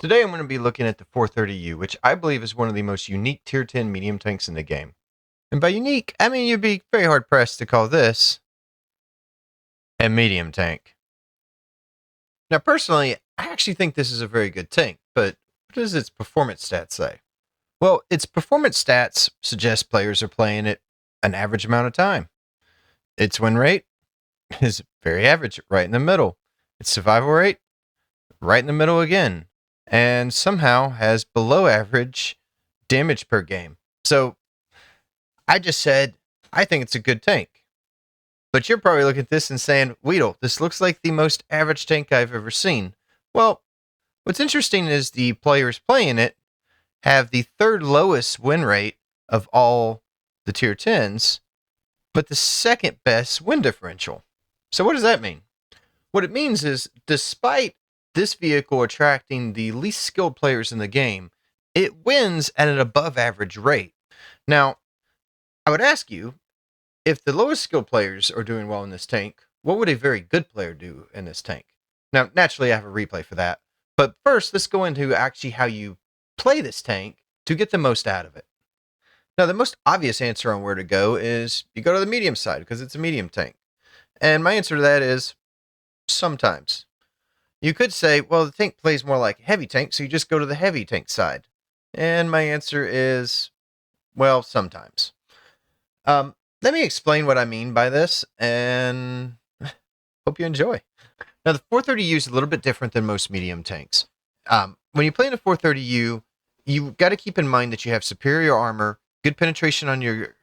Today I'm going to be looking at the 430U, which I believe is one of the most unique Tier 10 medium tanks in the game. And by unique, I mean you'd be very hard pressed to call this a medium tank. Now personally, I actually think this is a very good tank, but what does its performance stats say? Well, its performance stats suggest players are playing it an average amount of time. Its win rate is very average, right in the middle. Its survival rate, right in the middle again. And somehow has below average damage per game. So I just said, I think it's a good tank. But you're probably looking at this and saying, Weedle, this looks like the most average tank I've ever seen. Well, what's interesting is the players playing it have the third lowest win rate of all the tier 10s, but the second best win differential. So what does that mean? What it means is, despite this vehicle attracting the least skilled players in the game, it wins at an above average rate. Now, I would ask you, if the lowest skilled players are doing well in this tank, what would a very good player do in this tank? Now, naturally, I have a replay for that. But first, let's go into actually how you play this tank to get the most out of it. Now, the most obvious answer on where to go is you go to the medium side because it's a medium tank. And my answer to that is sometimes. You could say, well, the tank plays more like a heavy tank, so you just go to the heavy tank side. And my answer is, well, sometimes. Let me explain what I mean by this, and hope you enjoy. Now, the 430U is a little bit different than most medium tanks. When you play in a 430U, you got to keep in mind that you have superior armor, good penetration on your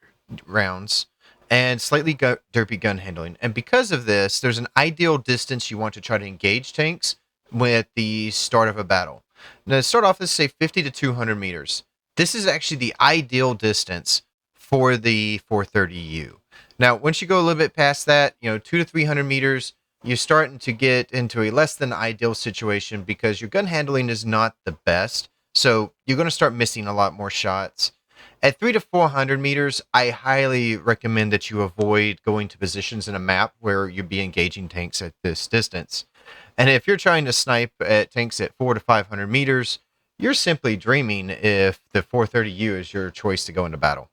rounds, and slightly derpy gun handling. And because of this, there's an ideal distance you want to try to engage tanks with the start of a battle. Now, to start off, let's say 50 to 200 meters. This is actually the ideal distance for the 430U. Now, once you go a little bit past that, 2 to 300 meters, you're starting to get into a less than ideal situation because your gun handling is not the best. So you're going to start missing a lot more shots. At 3 to 400 meters, I highly recommend that you avoid going to positions in a map where you'd be engaging tanks at this distance. And if you're trying to snipe at tanks at 4 to 500 meters, you're simply dreaming if the 430U is your choice to go into battle.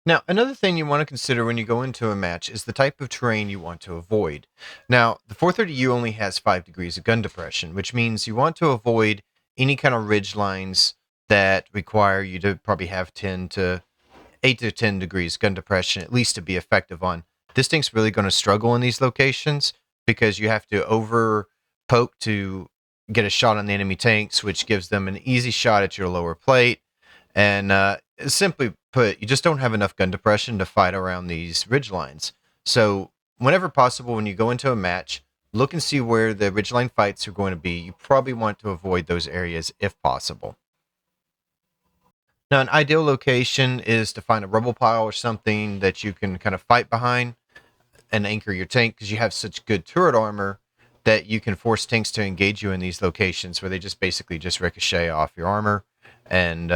Now, another thing you want to consider when you go into a match is the type of terrain you want to avoid. Now, the 430U only has 5 degrees of gun depression, which means you want to avoid any kind of ridge lines that require you to probably have 8 to 10 degrees gun depression, at least to be effective on. This tank's really going to struggle in these locations because you have to over poke to get a shot on the enemy tanks, which gives them an easy shot at your lower plate. And simply put, you just don't have enough gun depression to fight around these ridge lines. So whenever possible, when you go into a match, look and see where the ridgeline fights are going to be. You probably want to avoid those areas if possible. Now, an ideal location is to find a rubble pile or something that you can kind of fight behind and anchor your tank because you have such good turret armor that you can force tanks to engage you in these locations where they just basically just ricochet off your armor. And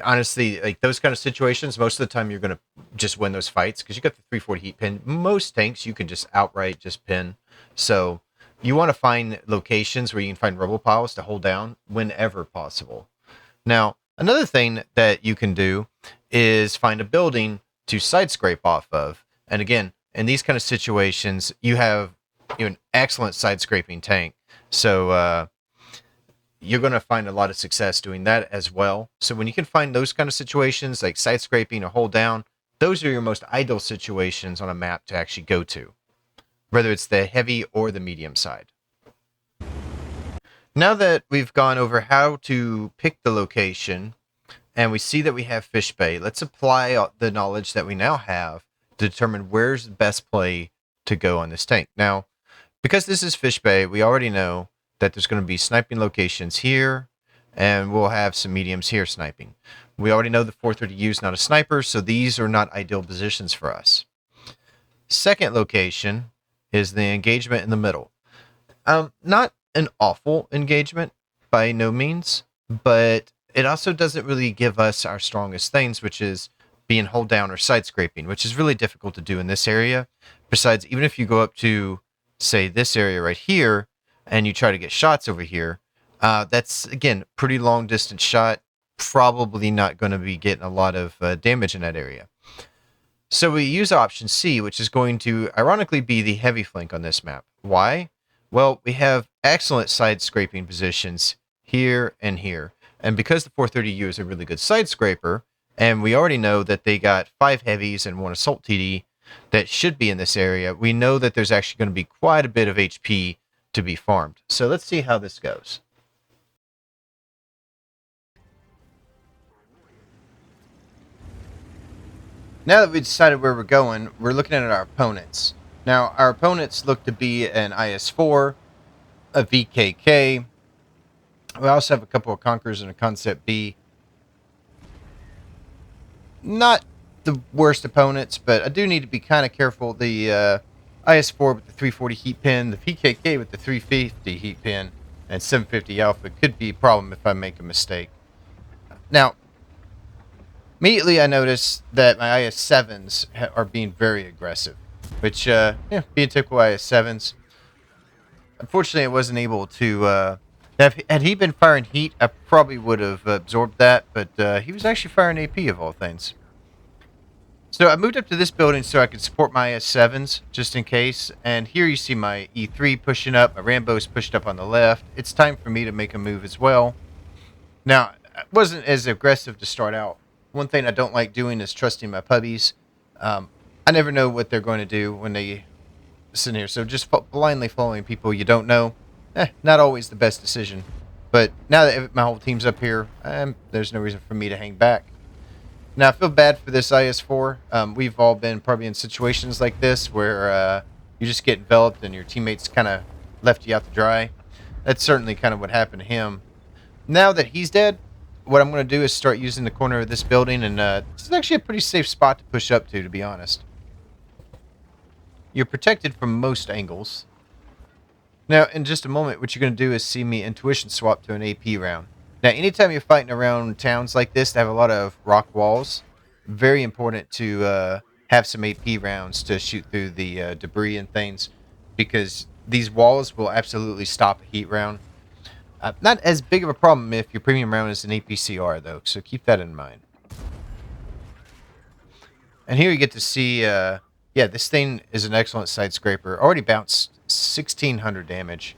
honestly, like those kind of situations, most of the time you're going to just win those fights because you got the 340 heat pin. Most tanks you can just outright just pin. So you want to find locations where you can find rubble piles to hold down whenever possible. Now, another thing that you can do is find a building to side scrape off of. And again, in these kind of situations, you have an excellent side scraping tank. So you're going to find a lot of success doing that as well. So when you can find those kind of situations like side scraping or hold down, those are your most ideal situations on a map to actually go to, whether it's the heavy or the medium side. Now that we've gone over how to pick the location and we see that we have fish bay, let's apply the knowledge that we now have to determine where's the best play to go on this tank. Now, because this is fish bay, we already know that there's going to be sniping locations here, and we'll have some mediums here sniping. We already know the 430U is not a sniper, so these are not ideal positions for us. Second location is the engagement in the middle. Not an awful engagement by no means, but it also doesn't really give us our strongest things, which is being hold down or side scraping, which is really difficult to do in this area. Besides, even if you go up to, say, this area right here, and you try to get shots over here, That's, again, pretty long distance shot. Probably not going to be getting a lot of damage in that area. So we use option C, which is going to ironically be the heavy flank on this map. Why? Well, we have excellent side scraping positions here and here. And because the 430U is a really good side scraper, and we already know that they got 5 heavies and 1 assault TD that should be in this area, we know that there's actually going to be quite a bit of HP to be farmed. So let's see how this goes. Now that we've decided where we're going, we're looking at our opponents. Now, our opponents look to be an IS-4, a VKK. We also have a couple of Conquerors and a Concept B. Not the worst opponents, but I do need to be kind of careful. The IS-4 with the 340 heat pin, the VKK with the 350 heat pin, and 750 Alpha could be a problem if I make a mistake. Now, immediately I notice that my IS-7s are being very aggressive, which, being typical IS-7s. Unfortunately, I wasn't able to, had he been firing heat, I probably would have absorbed that, but he was actually firing AP of all things. So I moved up to this building so I could support my IS-7s, just in case, and here you see my E3 pushing up, my Rambo's pushed up on the left. It's time for me to make a move as well. Now, I wasn't as aggressive to start out. One thing I don't like doing is trusting my puppies. I never know what they're going to do when they sit here. So just blindly following people you don't know, not always the best decision. But now that my whole team's up here, there's no reason for me to hang back. Now, I feel bad for this IS-4. We've all been probably in situations like this where you just get enveloped and your teammates kind of left you out to dry. That's certainly kind of what happened to him. Now that he's dead, what I'm going to do is start using the corner of this building, and this is actually a pretty safe spot to push up to be honest. You're protected from most angles. Now, in just a moment, what you're going to do is see me intuition swap to an AP round. Now, anytime you're fighting around towns like this that have a lot of rock walls, very important to have some AP rounds to shoot through the debris and things, because these walls will absolutely stop a heat round. Not as big of a problem if your premium round is an APCR, though, so keep that in mind. And here you get to see, yeah, this thing is an excellent side scraper. Already bounced 1,600 damage.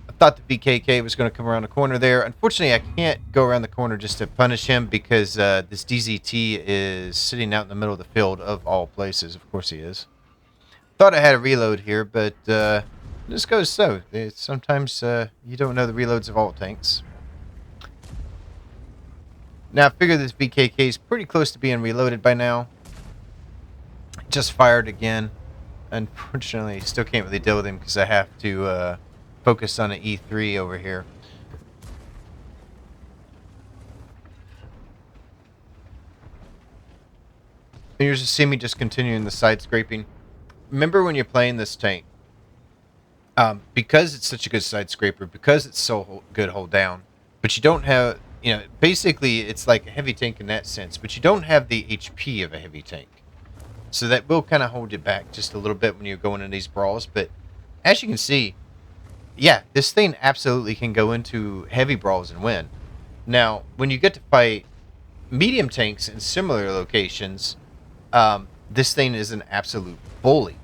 I thought the BKK was going to come around the corner there. Unfortunately, I can't go around the corner just to punish him because this DZT is sitting out in the middle of the field of all places. Of course he is. Thought I had a reload here, but this goes so. Sometimes you don't know the reloads of all tanks. Now, I figure this BKK is pretty close to being reloaded by now. Just fired again. Unfortunately, still can't really deal with him because I have to focus on an E3 over here. Here's to see me just continuing the side scraping. Remember when you're playing this tank, because it's such a good side scraper, because it's so good hold down, but you don't have, basically it's like a heavy tank in that sense, but you don't have the HP of a heavy tank. So that will kind of hold you back just a little bit when you're going in these brawls. But as you can see, yeah, this thing absolutely can go into heavy brawls and win. Now, when you get to fight medium tanks in similar locations, this thing is an absolute bully,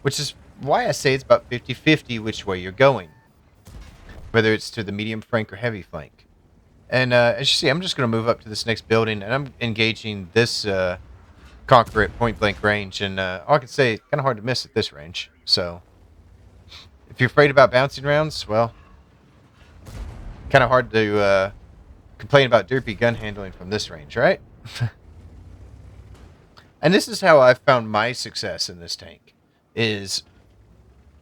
which is why I say it's about 50-50 which way you're going, whether it's to the medium flank or heavy flank. And as you see, I'm just going to move up to this next building, and I'm engaging this Conqueror at point blank range, and all I can say, it's kind of hard to miss at this range. So if you're afraid about bouncing rounds, well, kind of hard to complain about derpy gun handling from this range, right? And this is how I've found my success in this tank, is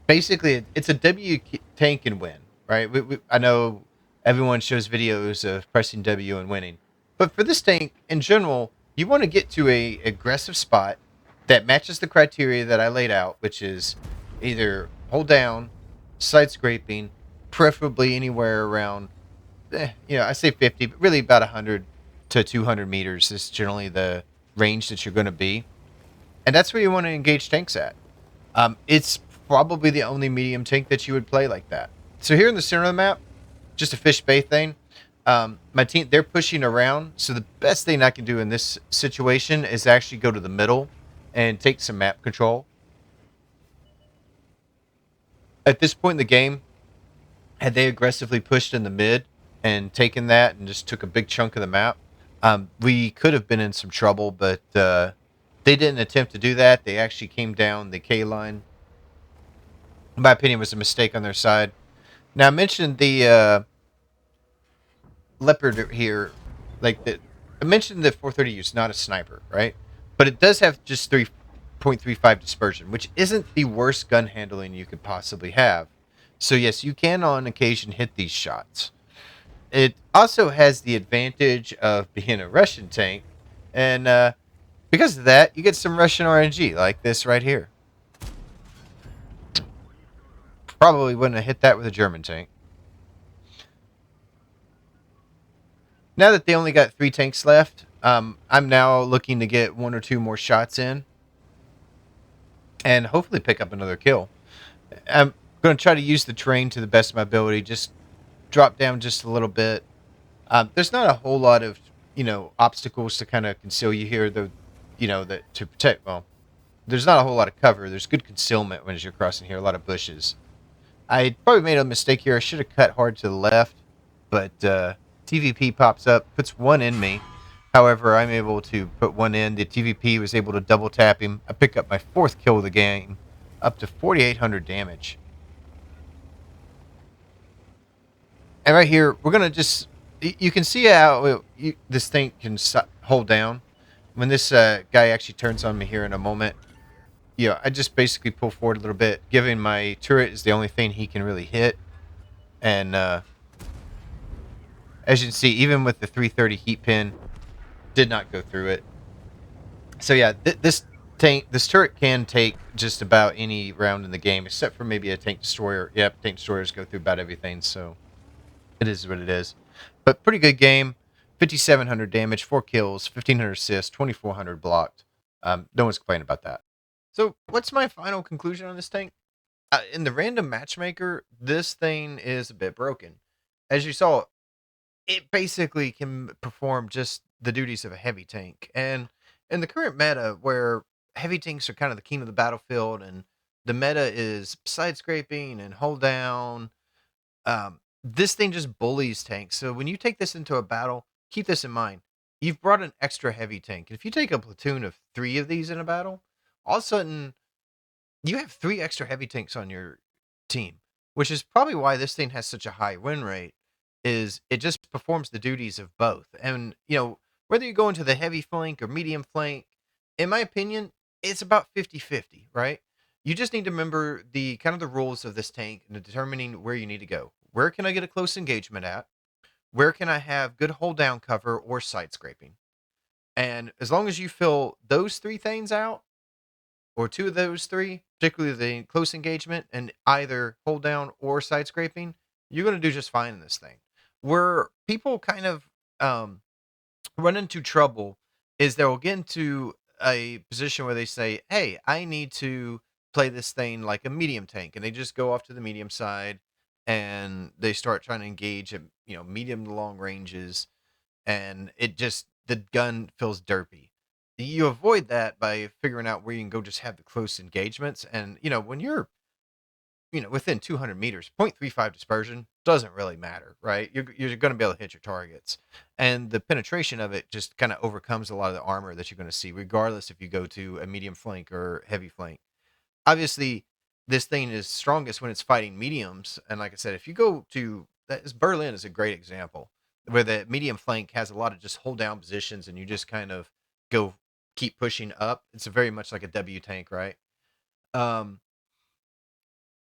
basically it's a W tank and win, right? I know everyone shows videos of pressing W and winning, but for this tank in general, you want to get to a aggressive spot that matches the criteria that I laid out, which is either hold down, side scraping, preferably anywhere around, I say 50, but really about 100 to 200 meters is generally the range that you're going to be. And that's where you want to engage tanks at. It's probably the only medium tank that you would play like that. So here in the center of the map, just a fish bay thing. My team, they're pushing around. So the best thing I can do in this situation is actually go to the middle and take some map control. At this point in the game, had they aggressively pushed in the mid and taken that and just took a big chunk of the map, we could have been in some trouble. But they didn't attempt to do that. They actually came down the K line. In my opinion, it was a mistake on their side. Now I mentioned the leopard here, like the I mentioned the 430U is not a sniper, right? But it does have just 3.35 dispersion, which isn't the worst gun handling you could possibly have. So yes, you can on occasion hit these shots. It also has the advantage of being a Russian tank, and because of that, you get some Russian RNG like this right here. Probably wouldn't have hit that with a German tank. Now that they only got 3 tanks left, I'm now looking to get 1 or 2 more shots in and hopefully pick up another kill. I'm going to try to use the terrain to the best of my ability. Just drop down just a little bit. There's not a whole lot of obstacles to kind of conceal you here, though. That to protect. Well, there's not a whole lot of cover. There's good concealment when you're crossing here. A lot of bushes. I probably made a mistake here. I should have cut hard to the left, but TVP pops up, puts one in me. However, I'm able to put one in. The TVP was able to double tap him. I pick up my 4th kill of the game, up to 4,800 damage. And right here, we're going to just... You can see how this thing can hold down. When this guy actually turns on me here in a moment, I just basically pull forward a little bit, giving my turret is the only thing he can really hit. And as you can see, even with the 330 heat pin, did not go through it. So yeah, this turret can take just about any round in the game, except for maybe a tank destroyer. Yep, tank destroyers go through about everything, so it is what it is. But pretty good game. 5,700 damage, 4 kills, 1,500 assists, 2,400 blocked. No one's complaining about that. So what's my final conclusion on this tank? In the random matchmaker, this thing is a bit broken. As you saw, it basically can perform just the duties of a heavy tank. And in the current meta, where heavy tanks are kind of the king of the battlefield, and the meta is side scraping and hold down, this thing just bullies tanks. So when you take this into a battle, keep this in mind. You've brought an extra heavy tank. And if you take a platoon of 3 of these in a battle, all of a sudden you have 3 extra heavy tanks on your team, which is probably why this thing has such a high win rate. Is it just performs the duties of both? And whether you go into the heavy flank or medium flank, in my opinion, it's about 50-50, right? You just need to remember the kind of the rules of this tank and determining where you need to go. Where can I get a close engagement at? Where can I have good hold down cover or side scraping? And as long as you fill those 3 things out, or 2 of those 3, particularly the close engagement and either hold down or side scraping, you're going to do just fine in this thing. Where people kind of run into trouble is they'll get into a position where they say, hey, I need to play this thing like a medium tank. And they just go off to the medium side and they start trying to engage at medium to long ranges, and the gun feels derpy. You avoid that by figuring out where you can go just have the close engagements. And when you're within 200 meters, 0.35 dispersion doesn't really matter, right? You're going to be able to hit your targets, and the penetration of it just kind of overcomes a lot of the armor that you're going to see, regardless if you go to a medium flank or heavy flank. Obviously, this thing is strongest when it's fighting mediums, and like I said, if you go to Berlin is a great example where the medium flank has a lot of just hold down positions, and you just kind of keep pushing up. It's very much like a W tank, right? Um,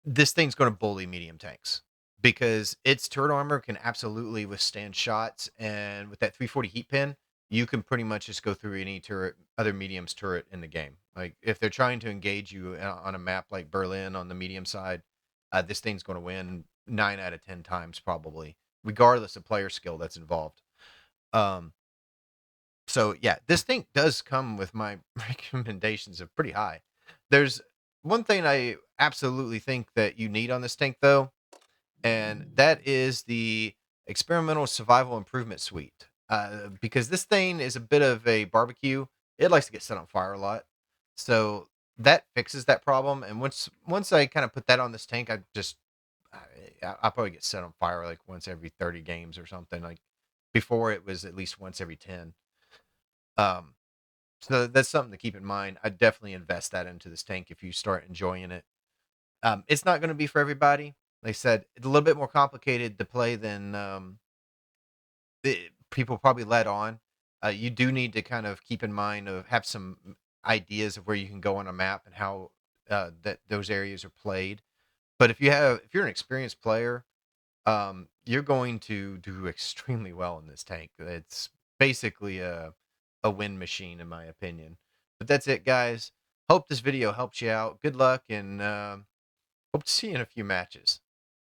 this thing's going to bully medium tanks because its turret armor can absolutely withstand shots, and with that 340 heat pin, you can pretty much just go through any other medium's turret in the game. Like if they're trying to engage you on a map like Berlin on the medium side, this thing's going to win 9 out of 10 times probably, regardless of player skill that's involved. So yeah, this thing does come with my recommendations of pretty high. There's one thing I absolutely think that you need on this tank, though, and that is the experimental survival improvement suite. Because this thing is a bit of a barbecue. It likes to get set on fire a lot, so that fixes that problem. And once I kind of put that on this tank, I'll probably get set on fire like once every 30 games or something. Like before, it was at least once every 10. Um, so that's something to keep in mind. I'd definitely invest that into this tank if you start enjoying it. It's not going to be for everybody. Like I said, it's a little bit more complicated to play than people probably let on. You do need to kind of keep in mind of have some ideas of where you can go on a map and how that those areas are played. But if you're an experienced player, you're going to do extremely well in this tank. It's basically a win machine, in my opinion. But that's it, guys. Hope this video helps you out. Good luck, and hope to see you in a few matches.